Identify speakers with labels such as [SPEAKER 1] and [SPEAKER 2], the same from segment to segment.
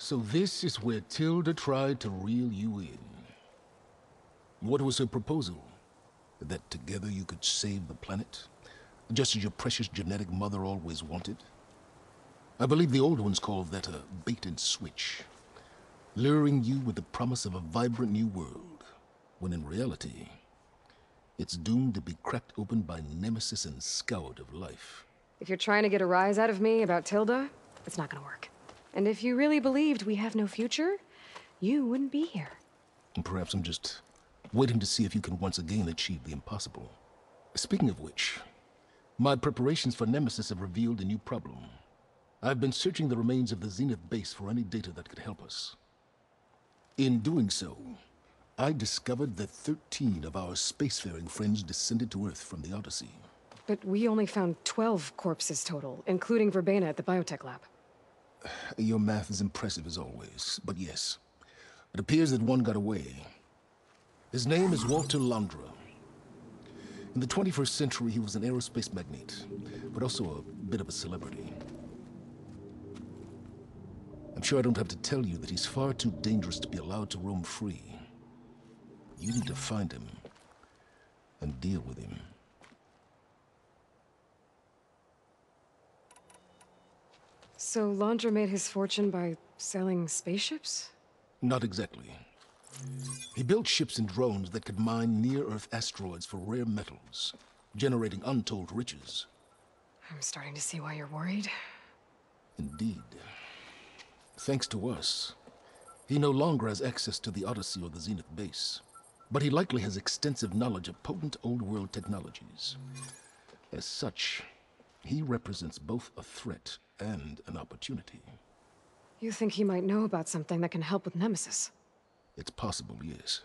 [SPEAKER 1] So this is where Tilda tried to reel you in. What was her proposal? That together you could save the planet? Just as your precious genetic mother always wanted? I believe the old ones called that a bait and switch. Luring you with the promise of a vibrant new world, when in reality, it's doomed to be cracked open by Nemesis and scoured of life.
[SPEAKER 2] If you're trying to get a rise out of me about Tilda, it's not gonna work. And if you really believed we have no future, you wouldn't be here.
[SPEAKER 1] And perhaps I'm just waiting to see if you can once again achieve the impossible. Speaking of which, my preparations for Nemesis have revealed a new problem. I've been searching the remains of the Zenith base for any data that could help us. In doing so, I discovered that 13 of our spacefaring friends descended to Earth from the Odyssey.
[SPEAKER 2] But we only found 12 corpses total, including Verbena at the biotech lab.
[SPEAKER 1] Your math is impressive as always, but yes. It appears that one got away. His name is Walter Londra. In the 21st century, he was an aerospace magnate, but also a bit of a celebrity. I'm sure I don't have to tell you that he's far too dangerous to be allowed to roam free. You need to find him and deal with him.
[SPEAKER 2] So Londra made his fortune by selling spaceships?
[SPEAKER 1] Not exactly. He built ships and drones that could mine near-Earth asteroids for rare metals, generating untold riches.
[SPEAKER 2] I'm starting to see why you're worried.
[SPEAKER 1] Indeed. Thanks to us, he no longer has access to the Odyssey or the Zenith base. But he likely has extensive knowledge of potent old-world technologies. As such, he represents both a threat and an opportunity.
[SPEAKER 2] You think he might know about something that can help with Nemesis?
[SPEAKER 1] It's possible, yes.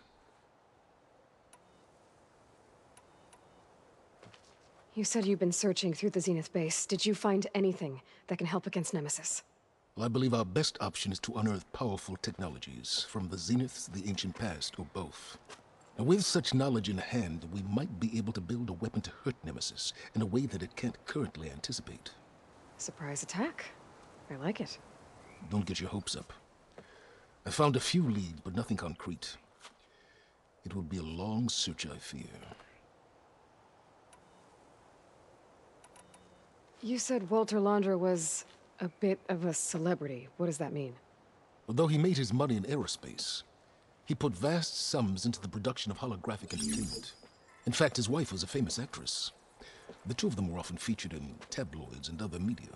[SPEAKER 2] You said you've been searching through the Zenith base. Did you find anything that can help against Nemesis?
[SPEAKER 1] Well, I believe our best option is to unearth powerful technologies from the Zeniths, the ancient past, or both. And with such knowledge in hand, we might be able to build a weapon to hurt Nemesis in a way that it can't currently anticipate.
[SPEAKER 2] Surprise attack. I like it.
[SPEAKER 1] Don't get your hopes up. I found a few leads, but nothing concrete. It will be a long search, I fear.
[SPEAKER 2] You said Walter Londra was a bit of a celebrity. What does that mean?
[SPEAKER 1] Although he made his money in aerospace, he put vast sums into the production of holographic entertainment. In fact, his wife was a famous actress. The two of them were often featured in tabloids and other media.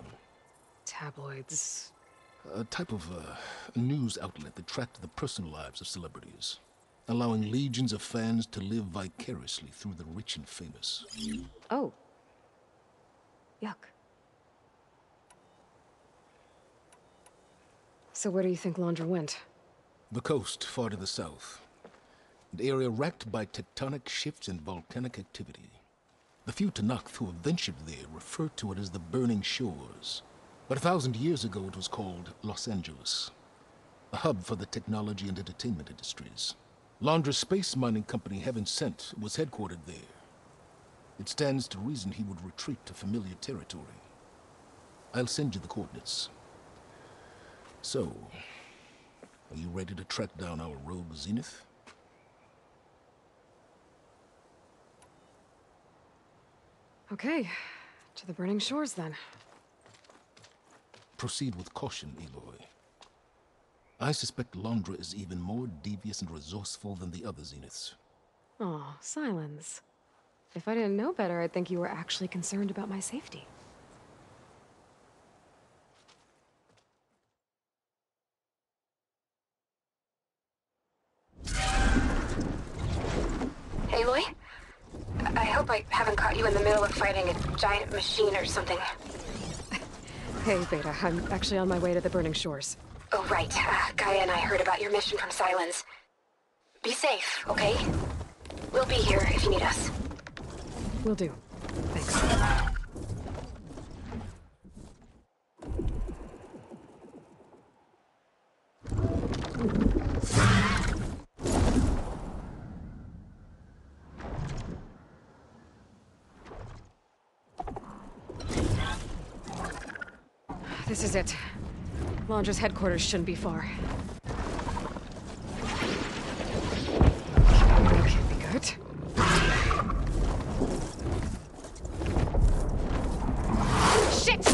[SPEAKER 2] Tabloids?
[SPEAKER 1] A type of news outlet that tracked the personal lives of celebrities, allowing legions of fans to live vicariously through the rich and famous.
[SPEAKER 2] Oh. Yuck. So where do you think Londra went?
[SPEAKER 1] The coast, far to the south. An area racked by tectonic shifts and volcanic activity. The few Tanakh who have ventured there refer to it as the Burning Shores. But 1,000 years ago it was called Los Angeles, a hub for the technology and entertainment industries. Londra's space mining company, Heaven Sent, was headquartered there. It stands to reason he would retreat to familiar territory. I'll send you the coordinates. So, are you ready to track down our rogue Zenith?
[SPEAKER 2] Okay, to the Burning Shores then.
[SPEAKER 1] Proceed with caution, Eloy. I suspect Londra is even more devious and resourceful than the other Zeniths.
[SPEAKER 2] Aw, Silence. If I didn't know better, I'd think you were actually concerned about my safety.
[SPEAKER 3] Aloy? I hope I haven't caught you in the middle of fighting a giant machine or something.
[SPEAKER 2] Hey, Beta, I'm actually on my way to the Burning Shores.
[SPEAKER 3] Oh, right. Gaia and I heard about your mission from Silence. Be safe, okay? We'll be here if you need us.
[SPEAKER 2] Will do. Thanks. This is it. Launcher's headquarters shouldn't be far. Should be good. Shit!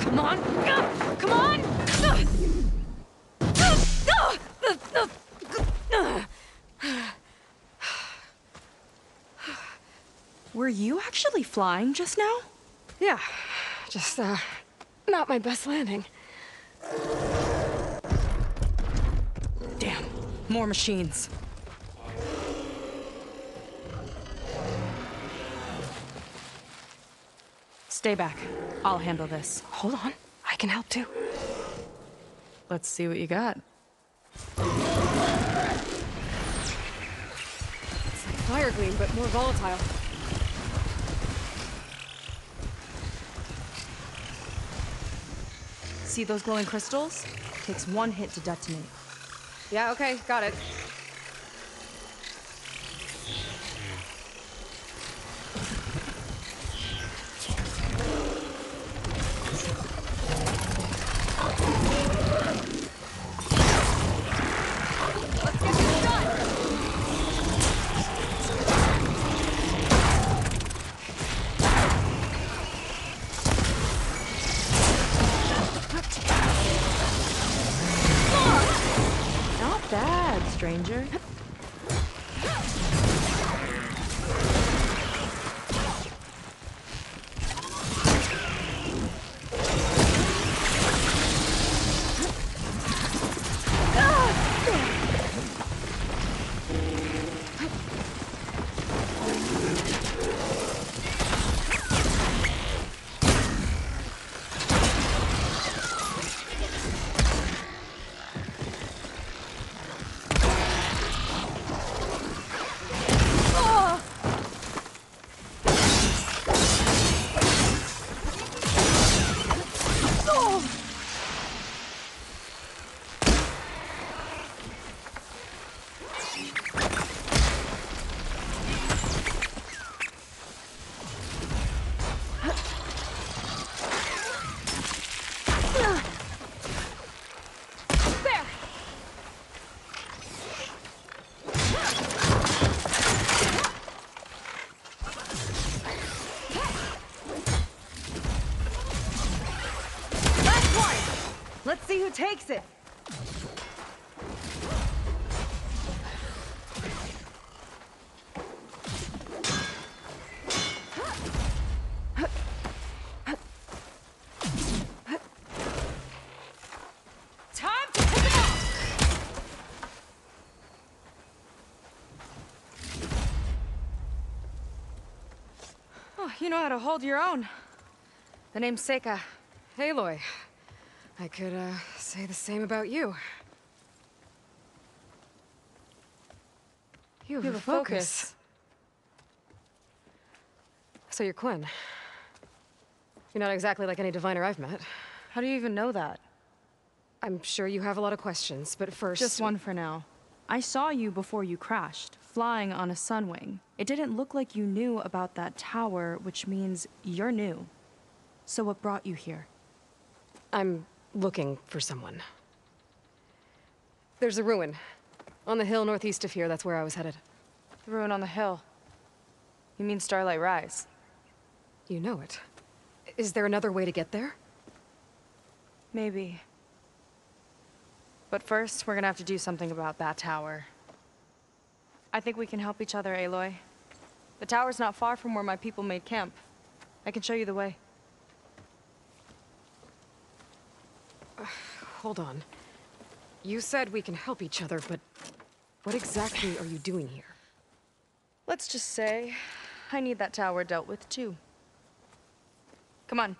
[SPEAKER 2] Come on! Come on!
[SPEAKER 4] Were you actually flying just now?
[SPEAKER 2] Yeah, just, not my best landing.
[SPEAKER 4] Damn, more machines. Stay back. I'll handle this.
[SPEAKER 2] Hold on, I can help too.
[SPEAKER 4] Let's see what you got.
[SPEAKER 2] It's like fire gleam, but more volatile.
[SPEAKER 4] See those glowing crystals? Takes one hit to detonate.
[SPEAKER 2] Yeah, okay, got it.
[SPEAKER 4] Not bad, stranger. Let's see who takes it. Time to pick it up. Oh, you know how to hold your own. The name's Seika.
[SPEAKER 2] Aloy. I could, say the same about you. You have a focus. So you're Quinn. You're not exactly like any diviner I've met.
[SPEAKER 4] How do you even know that?
[SPEAKER 2] I'm sure you have a lot of questions, but first...
[SPEAKER 4] Just one for now. I saw you before you crashed, flying on a sunwing. It didn't look like you knew about that tower, which means you're new. So what brought you here?
[SPEAKER 2] I'm looking for someone. There's a ruin. On the hill northeast of here, that's where I was headed.
[SPEAKER 4] The ruin on the hill. You mean Starlight Rise?
[SPEAKER 2] You know it. Is there another way to get there?
[SPEAKER 4] Maybe. But first, we're gonna have to do something about that tower. I think we can help each other, Aloy. The tower's not far from where my people made camp. I can show you the way.
[SPEAKER 2] Hold on. You said we can help each other, but what exactly are you doing here?
[SPEAKER 4] Let's just say, I need that tower dealt with too. Come on.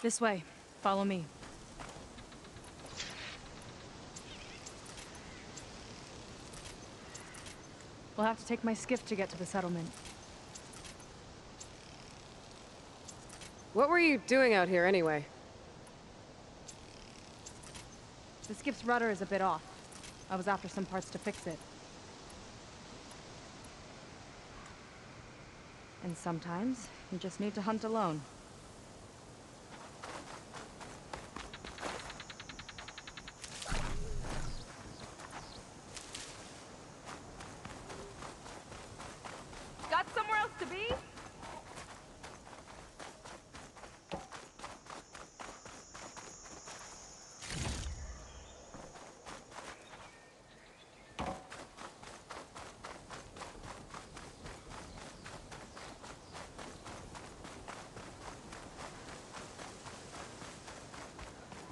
[SPEAKER 4] This way. Follow me. We'll have to take my skiff to get to the settlement.
[SPEAKER 2] What were you doing out here anyway?
[SPEAKER 4] The skiff's rudder is a bit off. I was after some parts to fix it. And sometimes, you just need to hunt alone. Got somewhere else to be?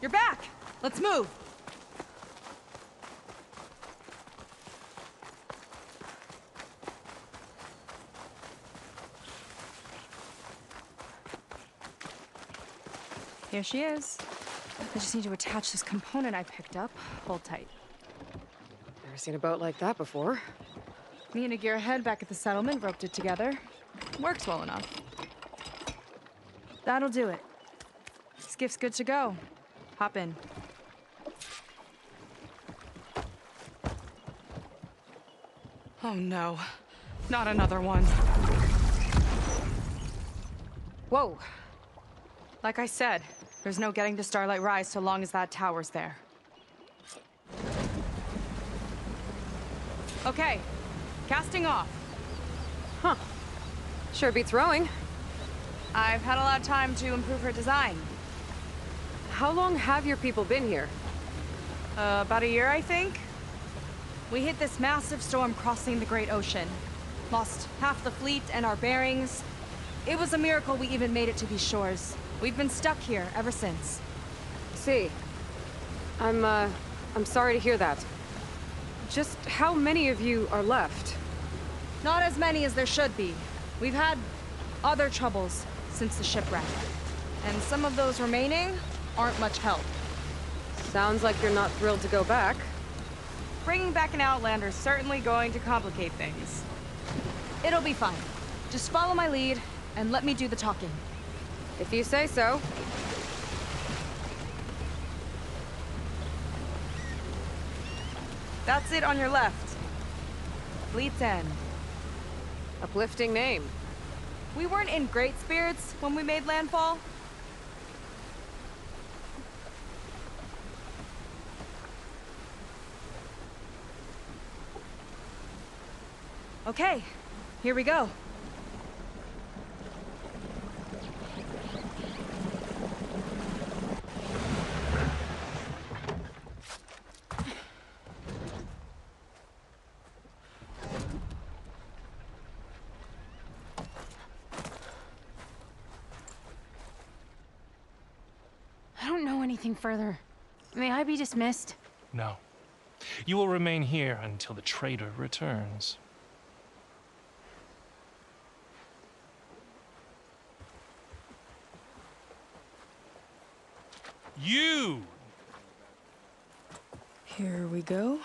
[SPEAKER 4] You're back! Let's move! Here she is. I just need to attach this component I picked up. Hold tight.
[SPEAKER 2] Never seen a boat like that before.
[SPEAKER 4] Me and a gearhead back at the settlement roped it together. Works well enough. That'll do it. Skiff's good to go. Hop in. Oh no. Not another one.
[SPEAKER 2] Whoa.
[SPEAKER 4] Like I said, there's no getting to Starlight Rise so long as that tower's there. Okay. Casting off.
[SPEAKER 2] Huh. Sure beats rowing.
[SPEAKER 4] I've had a lot of time to improve her design.
[SPEAKER 2] How long have your people been here?
[SPEAKER 4] About a year, I think. We hit this massive storm crossing the Great Ocean. Lost half the fleet and our bearings. It was a miracle we even made it to these shores. We've been stuck here ever since.
[SPEAKER 2] See. I'm sorry to hear that. Just how many of you are left?
[SPEAKER 4] Not as many as there should be. We've had other troubles since the shipwreck. And some of those remaining aren't much help.
[SPEAKER 2] Sounds like you're not thrilled to go back.
[SPEAKER 4] Bringing back an Outlander's certainly going to complicate things. It'll be fine. Just follow my lead and let me do the talking.
[SPEAKER 2] If you say so.
[SPEAKER 4] That's it on your left. Fleet's End.
[SPEAKER 2] Uplifting name.
[SPEAKER 4] We weren't in great spirits when we made landfall. Okay, here we go.
[SPEAKER 5] I don't know anything further. May I be dismissed?
[SPEAKER 6] No. You will remain here until the traitor returns. You!
[SPEAKER 4] Here we go.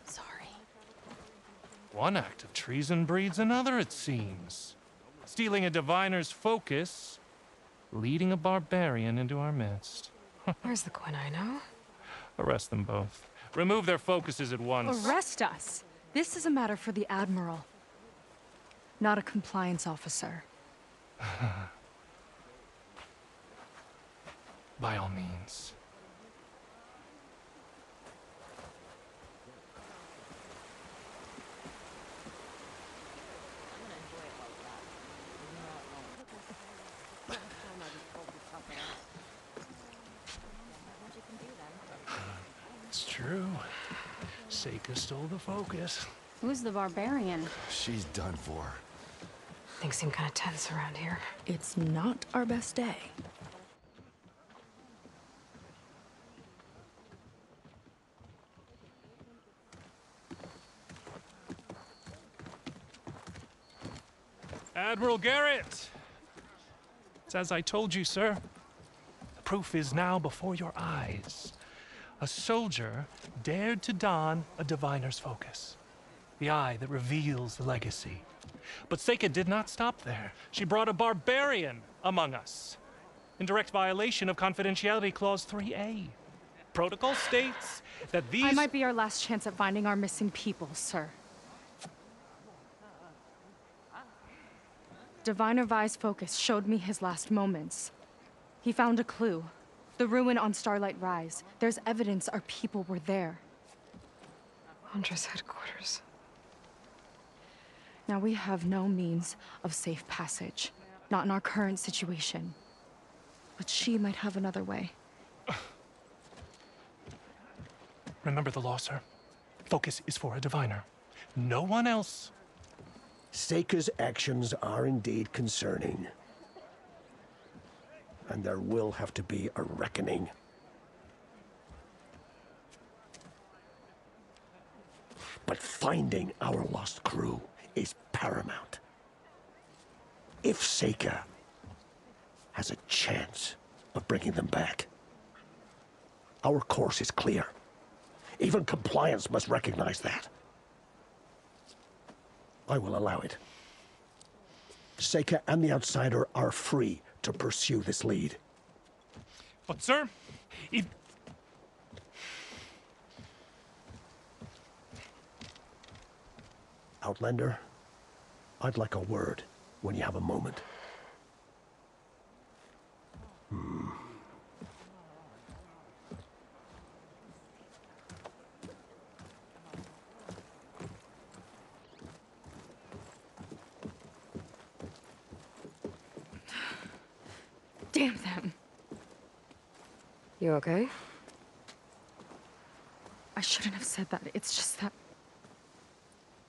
[SPEAKER 5] Sorry.
[SPEAKER 6] One act of treason breeds another, it seems. Stealing a diviner's focus, leading a barbarian into our midst.
[SPEAKER 2] Where's the quinino?
[SPEAKER 6] Arrest them both. Remove their focuses at once.
[SPEAKER 4] Arrest us. This is a matter for the Admiral, not a compliance officer.
[SPEAKER 6] By all means. It's true. Seika stole the focus.
[SPEAKER 5] Who's the barbarian?
[SPEAKER 7] She's done for.
[SPEAKER 2] Things seem kind of tense around here.
[SPEAKER 4] It's not our best day.
[SPEAKER 6] Admiral Garrett! It's as I told you, sir. proof is now before your eyes. A soldier dared to don a diviner's focus, the eye that reveals the legacy. But Seika did not stop there. She brought a barbarian among us, in direct violation of Confidentiality Clause 3A. Protocol states that these...
[SPEAKER 4] I might be our last chance at finding our missing people, sir. Diviner Vi's focus showed me his last moments. He found a clue. The ruin on Starlight Rise. There's evidence our people were there.
[SPEAKER 2] Huntress headquarters.
[SPEAKER 4] Now we have no means of safe passage. Not in our current situation. But she might have another way.
[SPEAKER 6] Remember the law, sir. Focus is for a diviner. No one else.
[SPEAKER 7] Seika's actions are indeed concerning. And there will have to be a reckoning. But finding our lost crew is paramount. If Seika has a chance of bringing them back, our course is clear. Even compliance must recognize that. I will allow it. Seika and the Outsider are free to pursue this lead.
[SPEAKER 6] But, sir, if...
[SPEAKER 7] Outlander, I'd like a word when you have a moment.
[SPEAKER 4] Damn them.
[SPEAKER 2] You okay?
[SPEAKER 4] I shouldn't have said that. It's just that...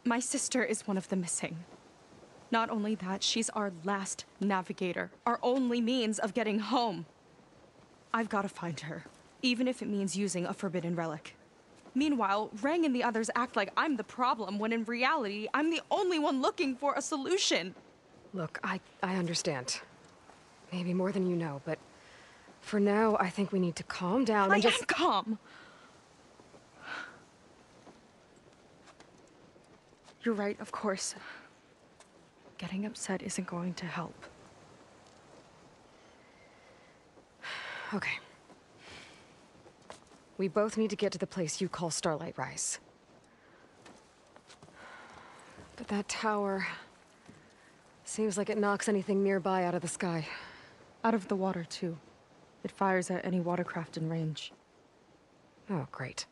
[SPEAKER 4] my sister is one of the missing. Not only that, she's our last navigator. Our only means of getting home. I've got to find her, even if it means using a forbidden relic. Meanwhile, Rang and the others act like I'm the problem, when in reality, I'm the only one looking for a solution.
[SPEAKER 2] Look, I understand. Maybe more than you know, but for now, I think we need to calm down and
[SPEAKER 4] I am calm. You're right, of course. Getting upset isn't going to help.
[SPEAKER 2] Okay. We both need to get to the place you call Starlight Rise. But that tower... seems like it knocks anything nearby out of the sky.
[SPEAKER 4] Out of the water, too. It fires at any watercraft in range.
[SPEAKER 2] Oh, great.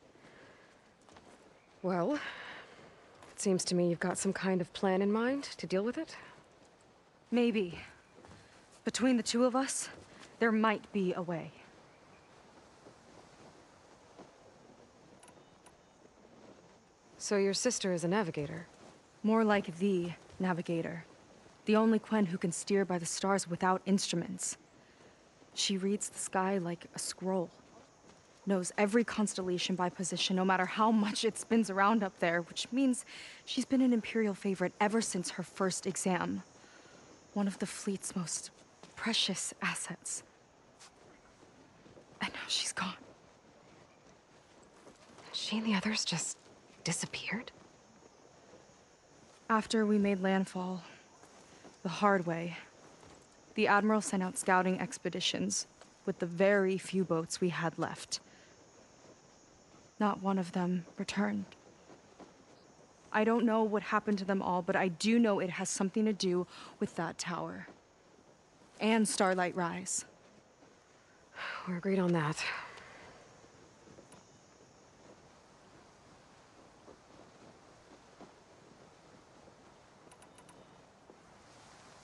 [SPEAKER 2] Well, it seems to me you've got some kind of plan in mind to deal with it.
[SPEAKER 4] Maybe. Between the two of us, there might be a way.
[SPEAKER 2] So your sister is a navigator?
[SPEAKER 4] More like the navigator. The only Quen who can steer by the stars without instruments. She reads the sky like a scroll. Knows every constellation by position, no matter how much it spins around up there, which means she's been an Imperial favorite ever since her first exam. One of the fleet's most precious assets. And now she's gone.
[SPEAKER 2] She and the others just disappeared?
[SPEAKER 4] After we made landfall, the hard way, the Admiral sent out scouting expeditions with the very few boats we had left. Not one of them returned. I don't know what happened to them all, but I do know it has something to do with that tower. And Starlight Rise.
[SPEAKER 2] We're agreed on that.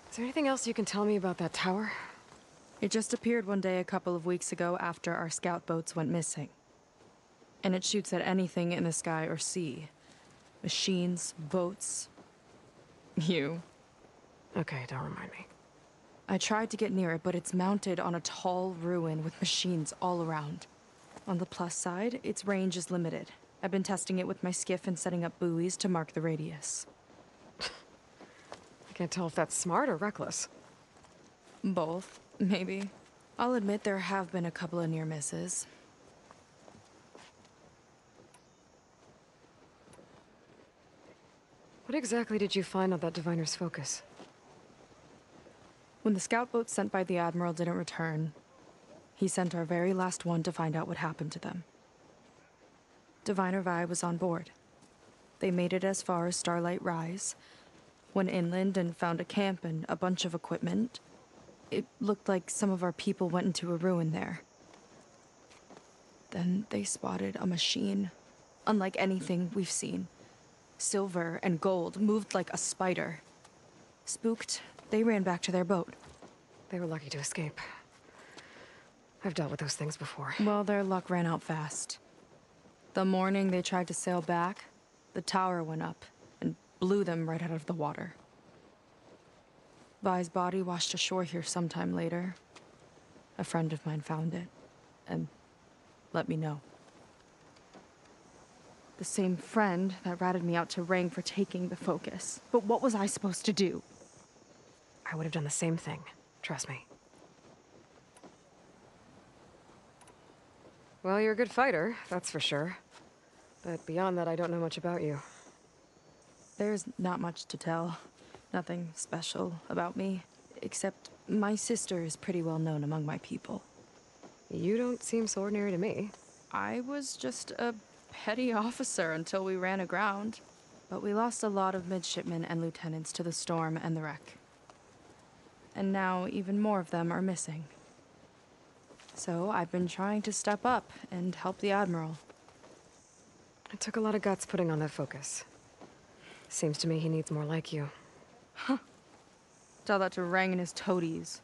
[SPEAKER 2] Is there anything else you can tell me about that tower?
[SPEAKER 4] It just appeared one day a couple of weeks ago after our scout boats went missing. And it shoots at anything in the sky or sea. Machines, boats. You.
[SPEAKER 2] Okay, don't remind me.
[SPEAKER 4] I tried to get near it, but it's mounted on a tall ruin with machines all around. On the plus side, its range is limited. I've been testing it with my skiff and setting up buoys to mark the radius.
[SPEAKER 2] I can't tell if that's smart or reckless.
[SPEAKER 4] Both, maybe. I'll admit there have been a couple of near misses.
[SPEAKER 2] What exactly did you find on that diviner's focus?
[SPEAKER 4] When the scout boat sent by the Admiral didn't return, he sent our very last one to find out what happened to them. Diviner Vi was on board. They made it as far as Starlight Rise, went inland and found a camp and a bunch of equipment. It looked like some of our people went into a ruin there. Then they spotted a machine, unlike anything we've seen. Silver and gold, moved like a spider. Spooked, they ran back to their boat.
[SPEAKER 2] They were lucky to escape. I've dealt with those things before.
[SPEAKER 4] Well, their luck ran out fast. The morning they tried to sail back, the tower went up and blew them right out of the water. Vi's body washed ashore here sometime later. A friend of mine found it and let me know. The same friend that ratted me out to Rang for taking the focus. But what was I supposed to do?
[SPEAKER 2] I would have done the same thing. Trust me. Well, you're a good fighter, that's for sure. But beyond that, I don't know much about you.
[SPEAKER 4] There's not much to tell. Nothing special about me. Except my sister is pretty well known among my people.
[SPEAKER 2] You don't seem so ordinary to me.
[SPEAKER 4] I was just a petty officer until we ran aground. But we lost a lot of midshipmen and lieutenants to the storm and the wreck. And now even more of them are missing. So I've been trying to step up and help the Admiral.
[SPEAKER 2] It took a lot of guts putting on that focus. Seems to me he needs more like you.
[SPEAKER 4] Tell that to Rang and his toadies.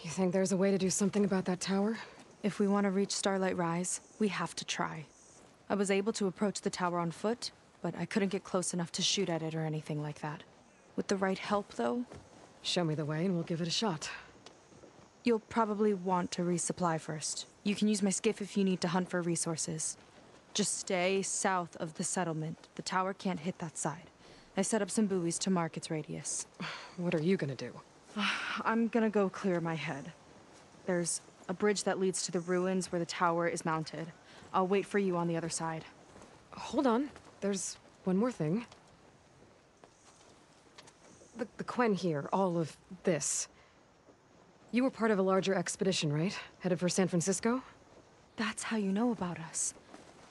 [SPEAKER 2] You think there's a way to do something about that tower?
[SPEAKER 4] If we want to reach Starlight Rise, we have to try. I was able to approach the tower on foot, but I couldn't get close enough to shoot at it or anything like that. With the right help, though,
[SPEAKER 2] Show me the way and we'll give it a shot.
[SPEAKER 4] you'll probably want to resupply first. You can use my skiff if you need to hunt for resources. Just stay south of the settlement. The tower can't hit that side. I set up some buoys to mark its radius.
[SPEAKER 2] What are you gonna do?
[SPEAKER 4] I'm gonna go clear my head. There's a bridge that leads to the ruins where the tower is mounted. I'll wait for you on the other side.
[SPEAKER 2] Hold on. There's one more thing. The Quen here, all of this. You were part of a larger expedition, right? Headed for San Francisco?
[SPEAKER 4] That's how you know about us.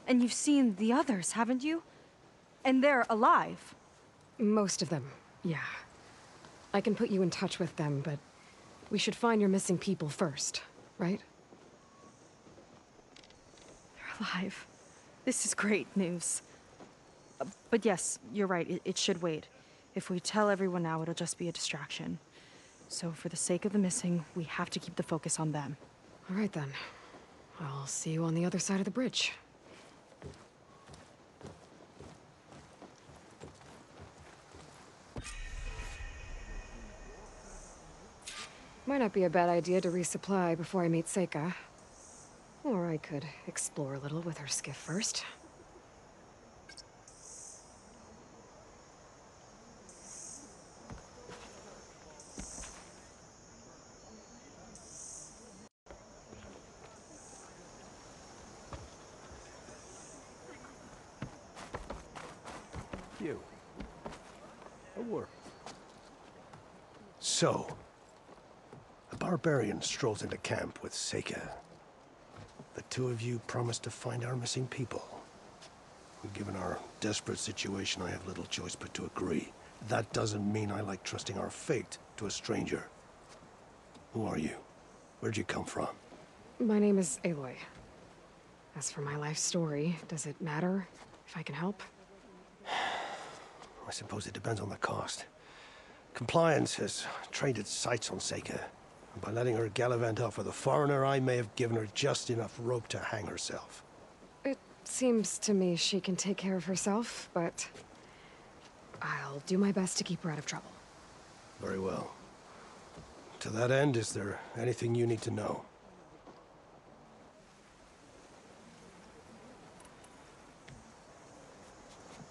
[SPEAKER 4] And you've seen the others, haven't you? And they're alive.
[SPEAKER 2] Most of them, yeah. I can put you in touch with them, but we should find your missing people first, right?
[SPEAKER 4] They're alive. This is great news. But yes, you're right. It should wait. If we tell everyone now, it'll just be a distraction. So for the sake of the missing, we have to keep the focus on them.
[SPEAKER 2] All right then. I'll see you on the other side of the bridge. Might not be a bad idea to resupply before I meet Seika. Or I could explore a little with her skiff first.
[SPEAKER 7] You. A work. So, a barbarian strolls into camp with Seika. The two of you promised to find our missing people. Given our desperate situation, I have little choice but to agree. That doesn't mean I like trusting our fate to a stranger. Who are you? Where'd you come from?
[SPEAKER 2] My name is Aloy. As for my life story, does it matter if I can help?
[SPEAKER 7] I suppose it depends on the cost. Compliance has trained its sights on Seika. And by letting her gallivant off with a foreigner, I may have given her just enough rope to hang herself.
[SPEAKER 2] It seems to me she can take care of herself, but I'll do my best to keep her out of trouble.
[SPEAKER 7] Very well. To that end, is there anything you need to know?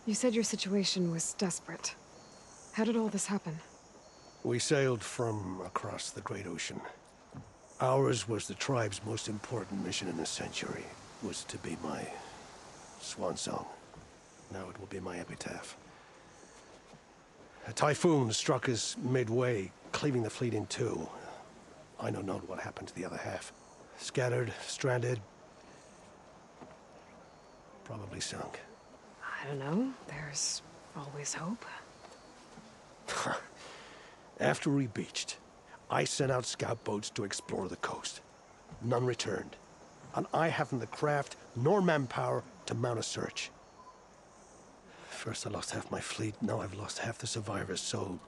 [SPEAKER 2] You said your situation was desperate. How did all this happen?
[SPEAKER 7] We sailed from across the Great Ocean. Ours was the tribe's most important mission in a century. It was to be my swan song. Now it will be my epitaph. A typhoon struck us midway, cleaving the fleet in two. I know not what happened to the other half. Scattered, stranded, probably sunk.
[SPEAKER 2] I don't know. There's always hope.
[SPEAKER 7] After we beached, I sent out scout boats to explore the coast. None returned. And I haven't the craft nor manpower to mount a search. First I lost half my fleet, now I've lost half the survivors, so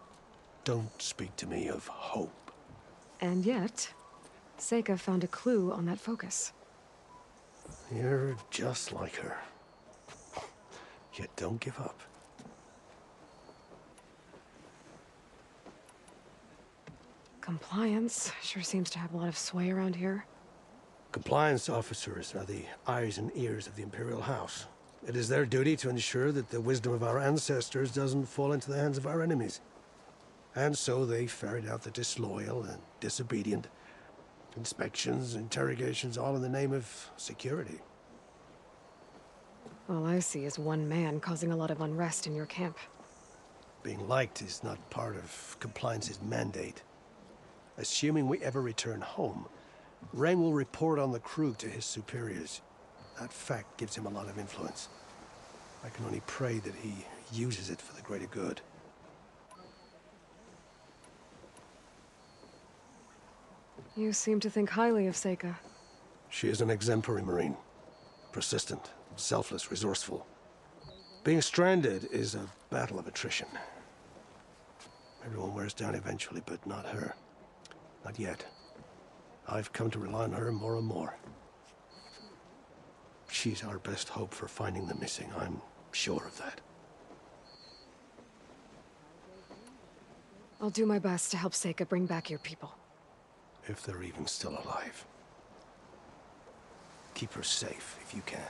[SPEAKER 7] don't speak to me of hope.
[SPEAKER 2] And yet, Seika found a clue on that focus.
[SPEAKER 7] You're just like her. Yet don't give up.
[SPEAKER 2] Compliance sure seems to have a lot of sway around here.
[SPEAKER 7] Compliance officers are the eyes and ears of the Imperial House. It is their duty to ensure that the wisdom of our ancestors doesn't fall into the hands of our enemies. And so they ferret out the disloyal and disobedient. Inspections, interrogations, all in the name of security.
[SPEAKER 2] All I see is one man causing a lot of unrest in your camp.
[SPEAKER 7] Being liked is not part of compliance's mandate. Assuming we ever return home, Ren will report on the crew to his superiors. That fact gives him a lot of influence. I can only pray that he uses it for the greater good.
[SPEAKER 2] You seem to think highly of Seika.
[SPEAKER 7] She is an exemplary Marine. Persistent, selfless, resourceful. Being stranded is a battle of attrition. Everyone wears down eventually, but not her. Not yet. I've come to rely on her more and more. She's our best hope for finding the missing, I'm sure of that.
[SPEAKER 2] I'll do my best to help Seika bring back your people.
[SPEAKER 7] If they're even still alive. Keep her safe if you can.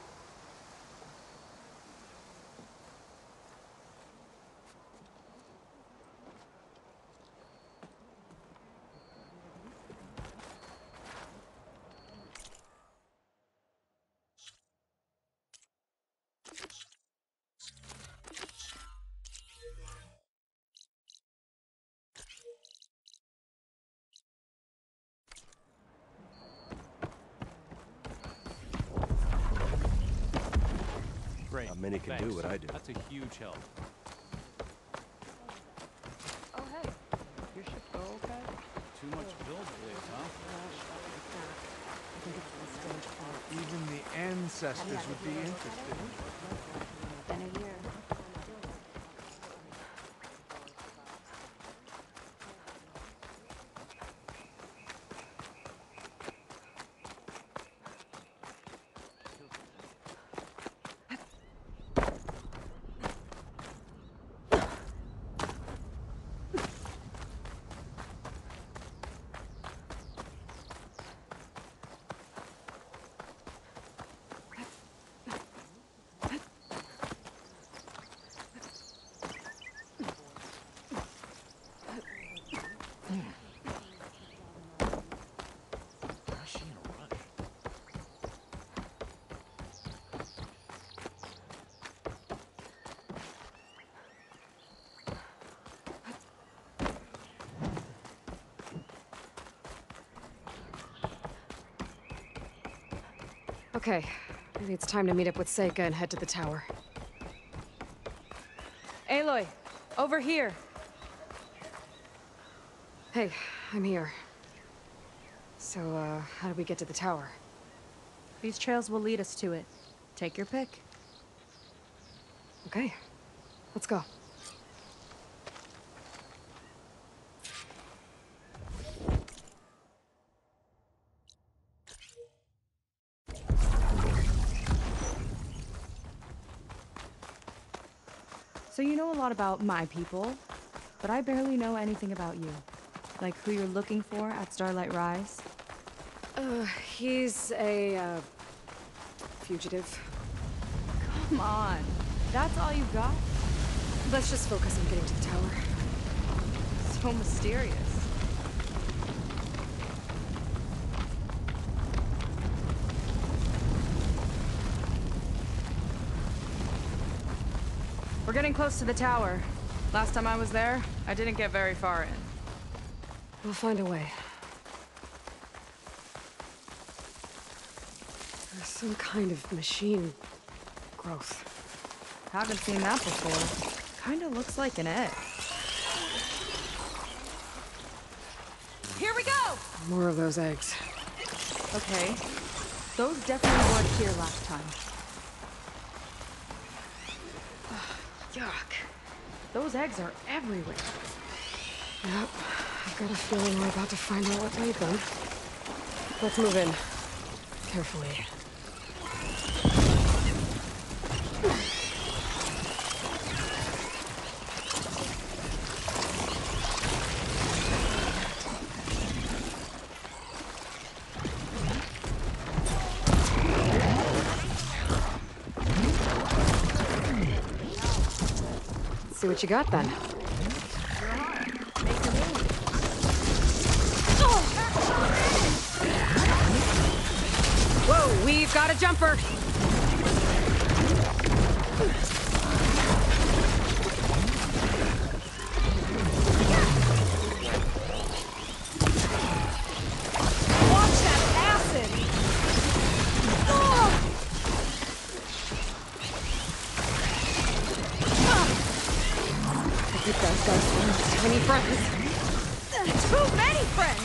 [SPEAKER 6] Great.
[SPEAKER 8] Not many can do what I do.
[SPEAKER 6] That's a huge help.
[SPEAKER 4] Oh, hey. Your ship go okay?
[SPEAKER 6] Too much build space, huh?
[SPEAKER 8] Even the ancestors would be interested.
[SPEAKER 5] Been a year.
[SPEAKER 2] Okay, maybe it's time to meet up with Seika and head to the tower.
[SPEAKER 4] Aloy, over here.
[SPEAKER 2] Hey, I'm here. So, how do we get to the tower?
[SPEAKER 4] These trails will lead us to it. Take your pick.
[SPEAKER 2] Okay, let's go.
[SPEAKER 4] So you know a lot about my people, but I barely know anything about you. Like who you're looking for at Starlight Rise.
[SPEAKER 2] He's a, fugitive.
[SPEAKER 4] Come on. That's all you got?
[SPEAKER 2] Let's just focus on getting to the tower.
[SPEAKER 4] So mysterious. We're getting close to the tower. Last time I was there, I didn't get very far in.
[SPEAKER 2] We'll find a way. There's some kind of machine growth.
[SPEAKER 4] Haven't seen that before. Kinda looks like an egg. Here we go!
[SPEAKER 2] More of those eggs.
[SPEAKER 4] Okay. Those definitely weren't here last time. Yuck. Those eggs are everywhere.
[SPEAKER 2] Yep. I've got a feeling we're about to find out what made them. Let's move in. Carefully. See what you got then. Whoa, we've got a jumper!
[SPEAKER 4] Watch that acid!
[SPEAKER 2] I think those guys found tiny friends.
[SPEAKER 4] Too many friends!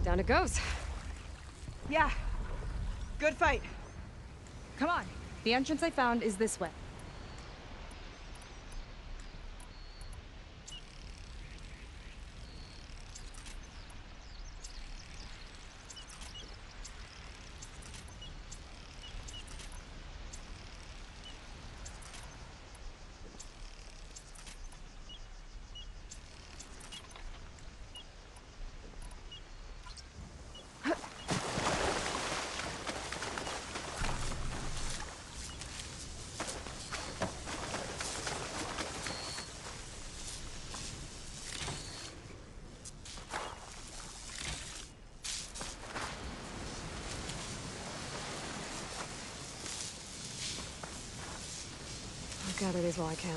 [SPEAKER 2] Down it goes.
[SPEAKER 4] Yeah. Good fight. Come on. The entrance I found is this way.
[SPEAKER 2] I'll gather these while I can.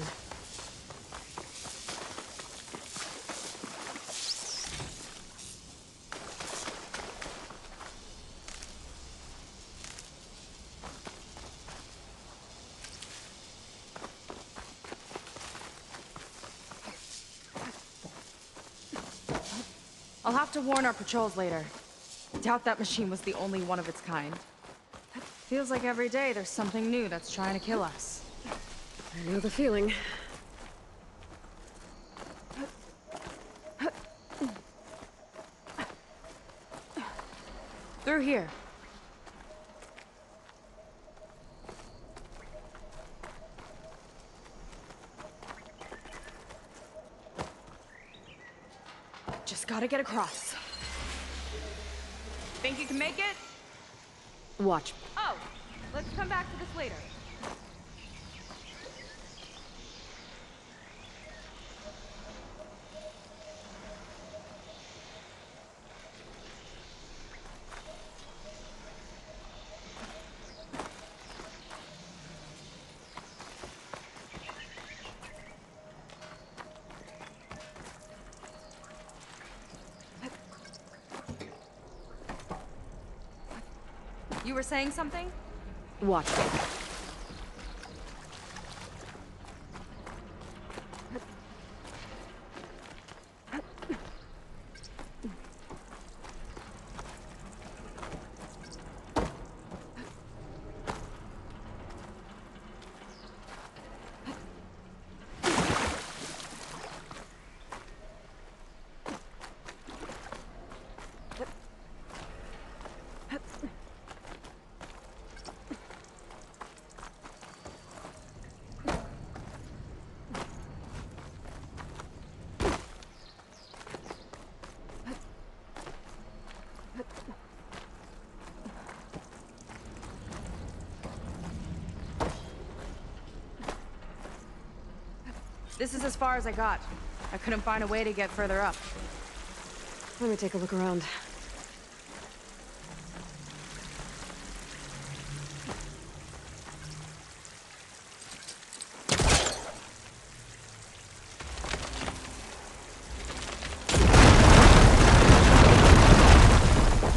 [SPEAKER 4] I'll have to warn our patrols later. Doubt that machine was the only one of its kind. Feels like every day there's something new that's trying to kill us.
[SPEAKER 2] I know the feeling.
[SPEAKER 4] Through here. Just gotta get across. Think you can make it?
[SPEAKER 2] Watch.
[SPEAKER 4] Oh, let's come back to this later. You were saying something?
[SPEAKER 2] Watch.
[SPEAKER 4] This is as far as I got. I couldn't find a way to get further up.
[SPEAKER 2] Let me take a look around.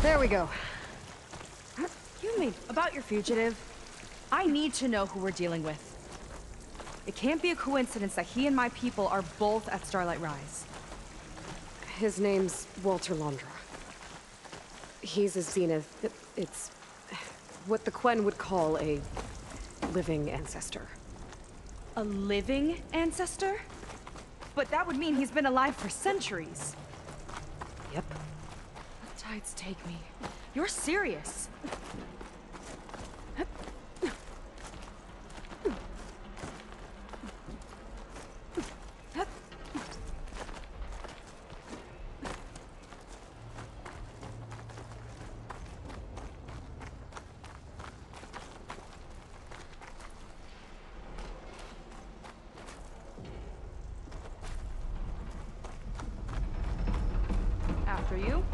[SPEAKER 2] There we go.
[SPEAKER 4] You mean about your fugitive? I need to know who we're dealing with. It can't be a coincidence that he and my people are both at Starlight Rise.
[SPEAKER 2] His name's Walter Londra. He's a Zenith. It's what the Quen would call a living ancestor.
[SPEAKER 4] A living ancestor? But that would mean he's been alive for centuries.
[SPEAKER 2] Yep.
[SPEAKER 4] The tides take me. You're serious. After you.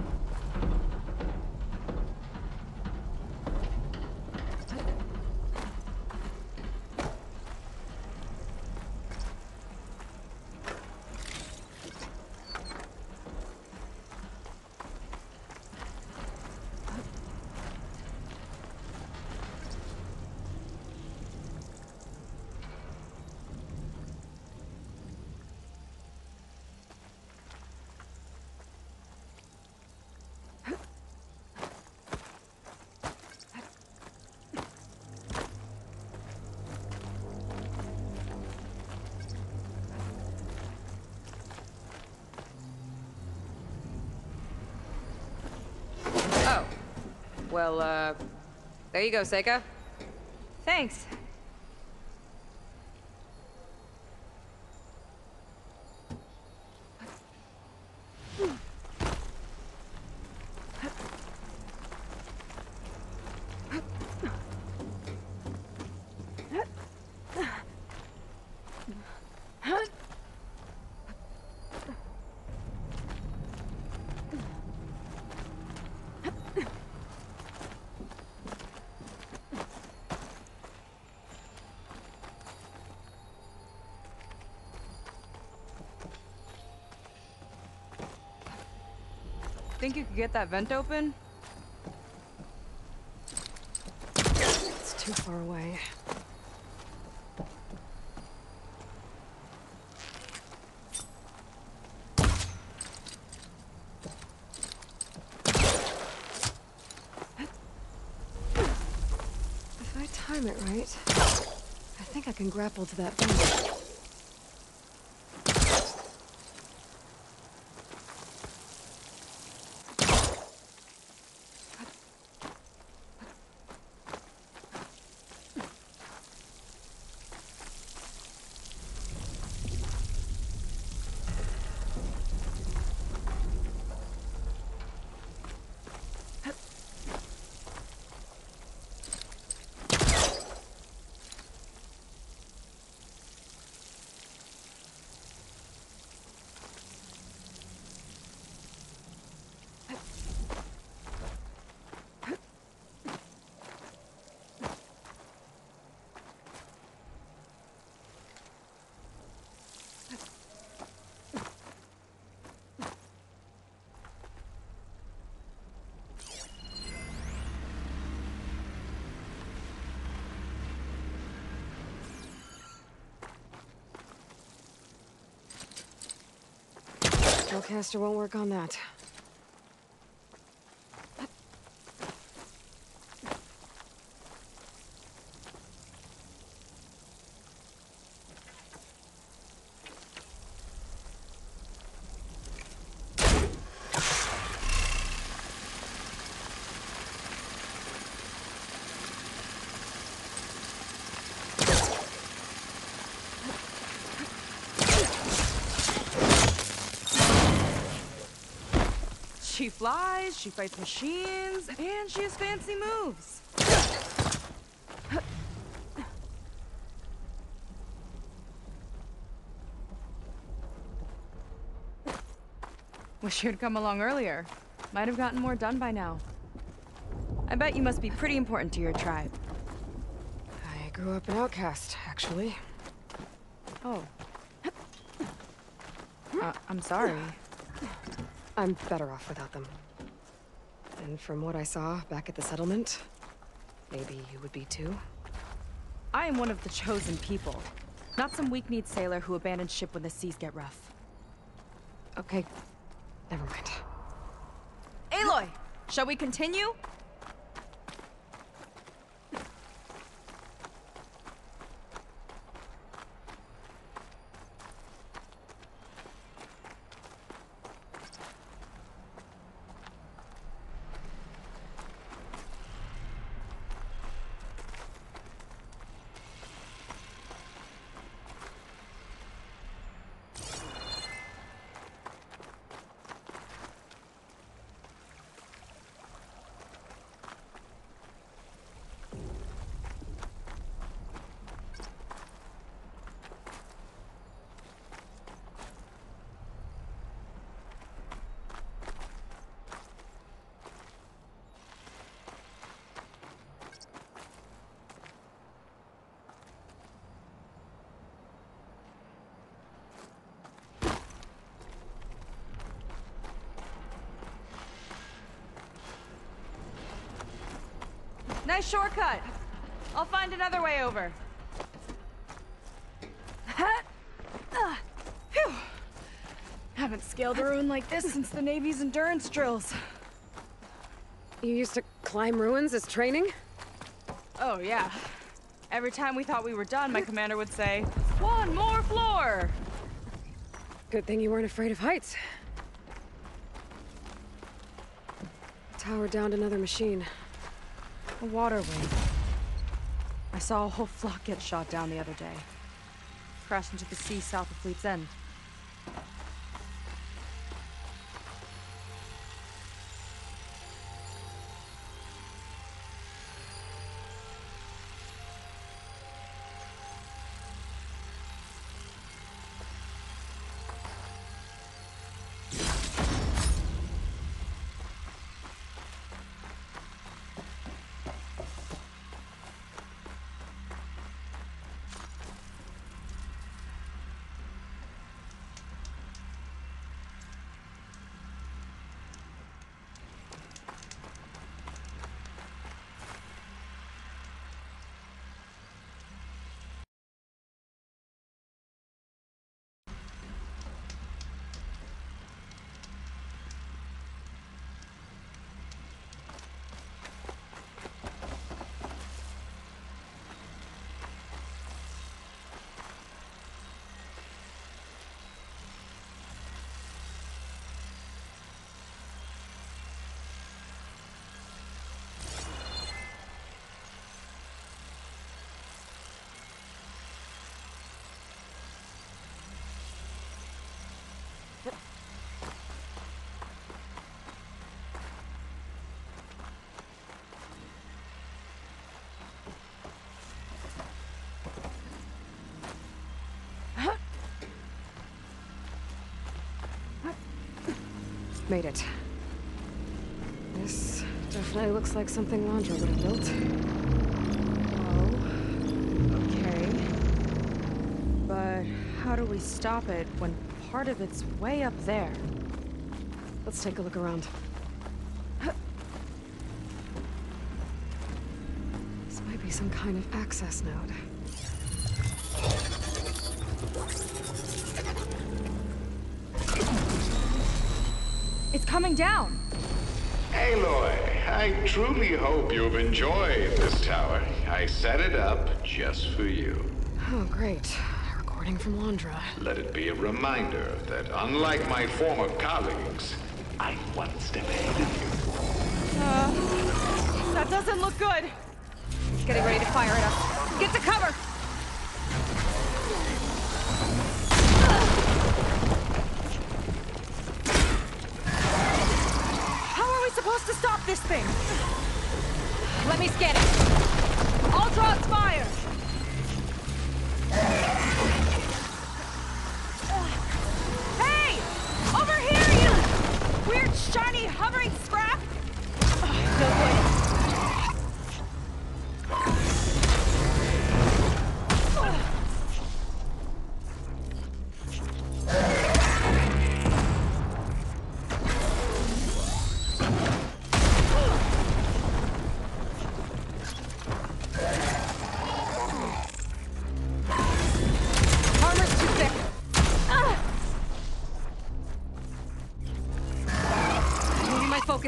[SPEAKER 2] Well, there you go, Seika.
[SPEAKER 4] Thanks. Think you could get that vent open?
[SPEAKER 2] It's too far away. time it right, I think I can grapple to that bend. Spellcaster won't work on that.
[SPEAKER 4] She flies, she fights machines, and she has fancy moves. Wish you'd come along earlier. Might have gotten more done by now. I bet you must be pretty important to your tribe.
[SPEAKER 2] I grew up an outcast, actually.
[SPEAKER 4] Oh. I'm sorry.
[SPEAKER 2] I'm better off without them. And from what I saw back at the settlement, maybe you would be too?
[SPEAKER 4] I am one of the chosen people. Not some weak-kneed sailor who abandons ship when the seas get rough.
[SPEAKER 2] Okay, never mind.
[SPEAKER 4] Aloy! Shall we continue? Nice shortcut. I'll find another way over. Phew. Haven't scaled a ruin like this since the Navy's endurance drills.
[SPEAKER 2] You used to climb ruins as training?
[SPEAKER 4] Oh, yeah. Every time we thought we were done, my commander would say, "One more floor!"
[SPEAKER 2] Good thing you weren't afraid of heights. Tower downed another machine.
[SPEAKER 4] A water wing. I saw a whole flock get shot down the other day. Crashed into the sea south of Fleet's End.
[SPEAKER 2] made it. This definitely looks like something Landra would have built.
[SPEAKER 4] Oh, okay. But how do we stop it when part of it's way up there?
[SPEAKER 2] Let's take a look around. This might be some kind of access node.
[SPEAKER 4] It's coming down!
[SPEAKER 9] Aloy, I truly hope you've enjoyed this tower. I set it up just for you.
[SPEAKER 2] Oh, great. A recording from Landra.
[SPEAKER 9] Let it be a reminder that unlike my former colleagues, I'm one step ahead of you.
[SPEAKER 4] That doesn't look good! Getting ready to fire it up. Get to cover! Supposed to stop this thing. Let me scan it. I'll draw its fire. Hey! Over here, you weird, shiny, hovering scrap! No good.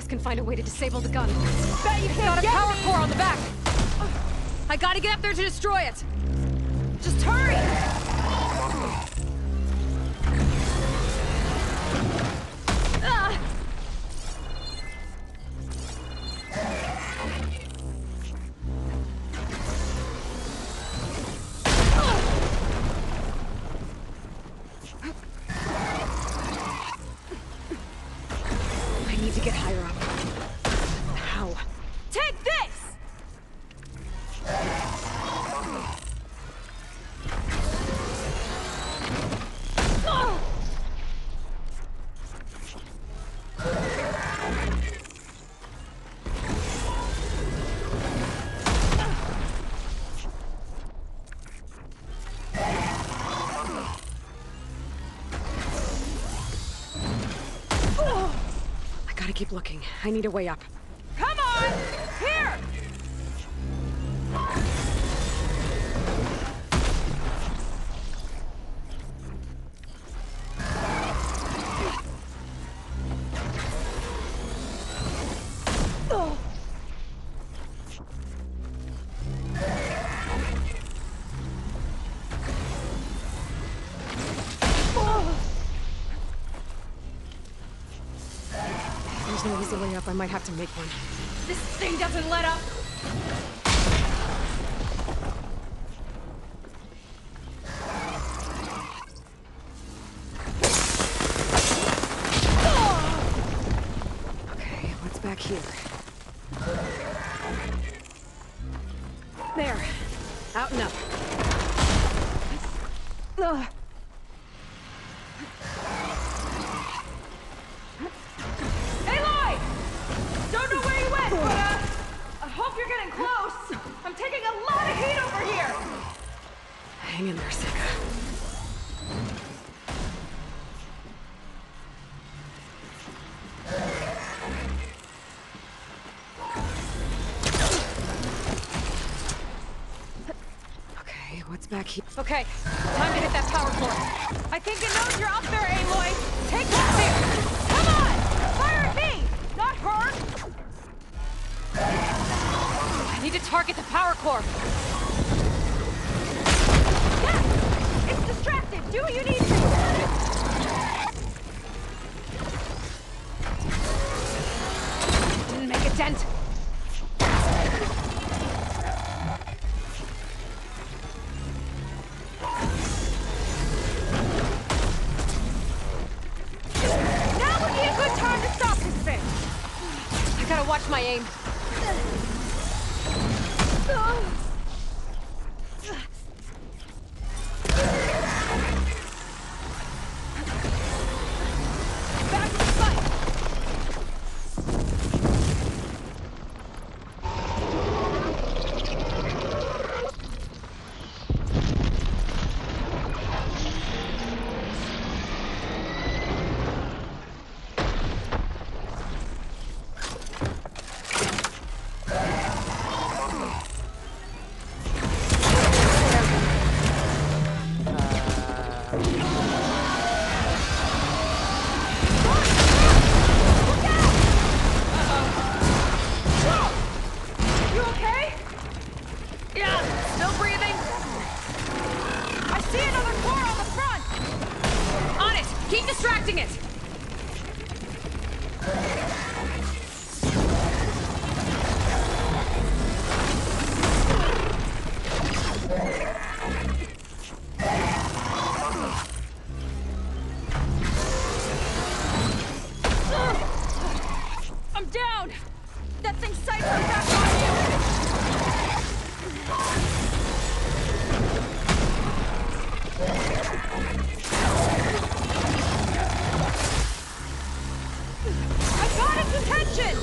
[SPEAKER 2] Can find a way to disable the gun.
[SPEAKER 4] Bet you can't. Got a power core on the back. I gotta get up there to destroy it. Just hurry!
[SPEAKER 2] Get higher up. How?
[SPEAKER 4] Take this!
[SPEAKER 2] Keep looking. I need a way up.
[SPEAKER 4] Come on! Here!
[SPEAKER 2] There's no easy way up. I might have to make one.
[SPEAKER 4] This thing doesn't let up!
[SPEAKER 2] Okay, what's back here? There. Out and up. Hang in there, Sika. Okay, what's back here?
[SPEAKER 4] Okay, time to hit that power core. I think it knows you're up there, Aloy. Take hold here. Come on! Fire at me, not her! I need to target the power core. It's distracted! Do what you need to! Didn't make a dent! Now would be a good time to stop this thing! I gotta watch my aim. Back to the fight! Yeah, still breathing. I see another core on the front.
[SPEAKER 2] On it! Keep distracting it!
[SPEAKER 4] I'm down! That thing's sights are back on you! I got its attention!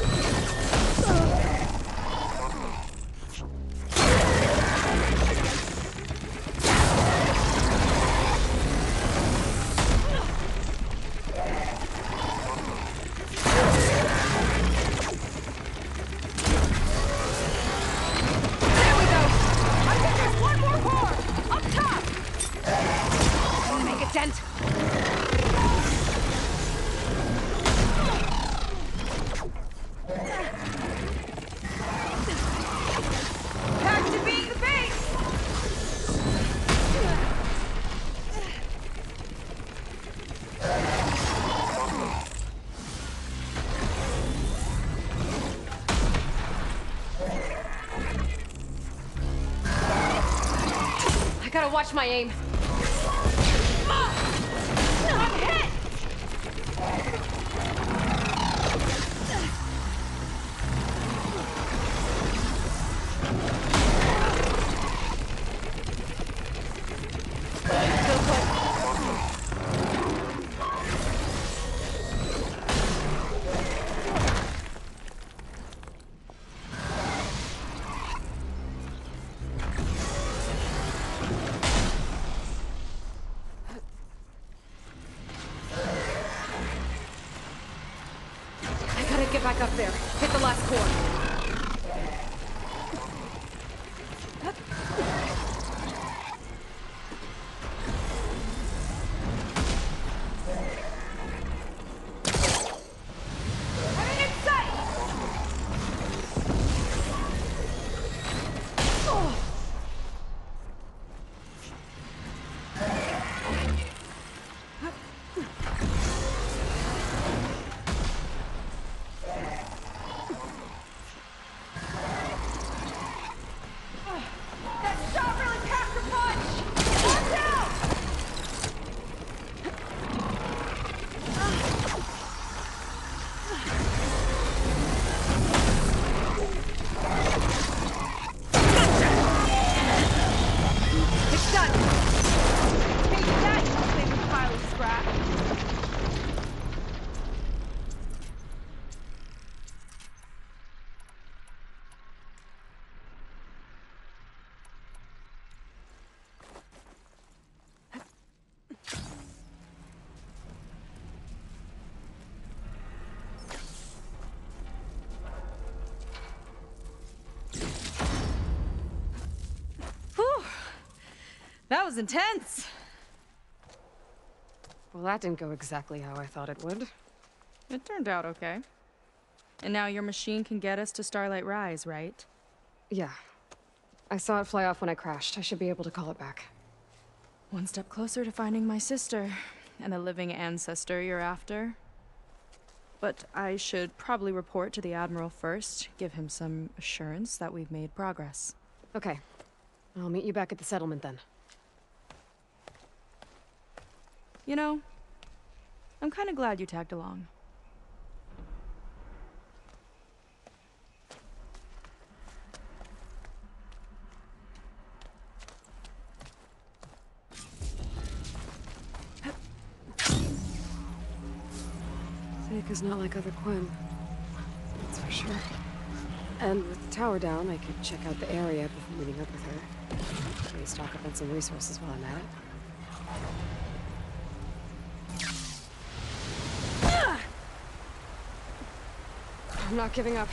[SPEAKER 2] There we go!
[SPEAKER 4] I think there's one more core! Up top!
[SPEAKER 2] Gonna make a dent.
[SPEAKER 4] Activate the base!
[SPEAKER 2] I gotta watch my aim.
[SPEAKER 4] I'm hit!
[SPEAKER 2] I gotta get back up there. Hit the last core.
[SPEAKER 4] I'm in sight! That shot really packed a punch! Watch out!
[SPEAKER 2] It's done!
[SPEAKER 4] Hey, that favorite pile of scrap. Whew. That was intense.
[SPEAKER 2] Well, that didn't go exactly how I thought it would.
[SPEAKER 4] It turned out okay. And now your machine can get us to Starlight Rise, right?
[SPEAKER 2] Yeah. I saw it fly off when I crashed. I should be able to call it back.
[SPEAKER 4] One step closer to finding my sister and the living ancestor you're after. But I should probably report to the Admiral first, give him some assurance that we've made progress.
[SPEAKER 2] Okay. I'll meet you back at the settlement then.
[SPEAKER 4] You know, I'm kind of glad you tagged along.
[SPEAKER 2] Seika's not like other Quen. That's for sure. And with the tower down, I could check out the area before meeting up with her. Maybe stock up on some resources while I'm at it. I'm not giving up.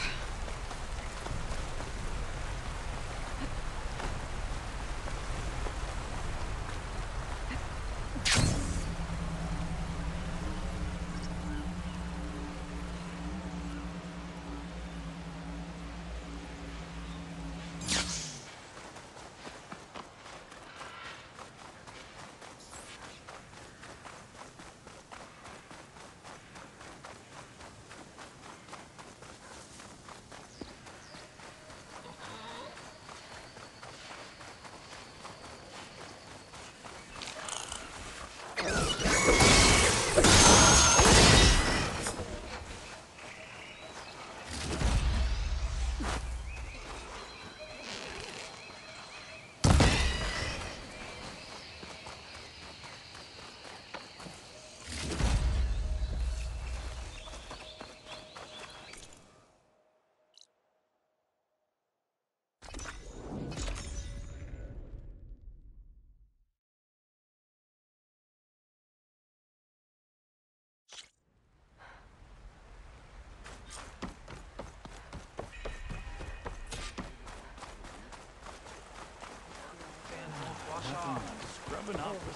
[SPEAKER 6] open up the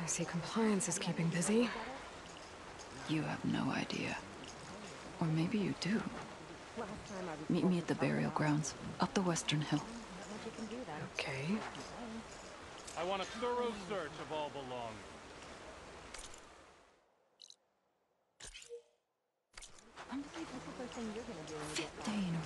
[SPEAKER 2] I see compliance is keeping busy.
[SPEAKER 10] You have no idea. Or maybe you do. Meet me at the burial grounds, up the western hill.
[SPEAKER 2] Okay.
[SPEAKER 6] I want a thorough search of all belongings.
[SPEAKER 10] 15.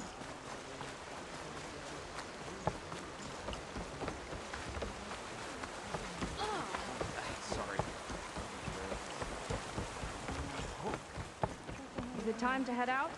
[SPEAKER 4] Is it time to head out?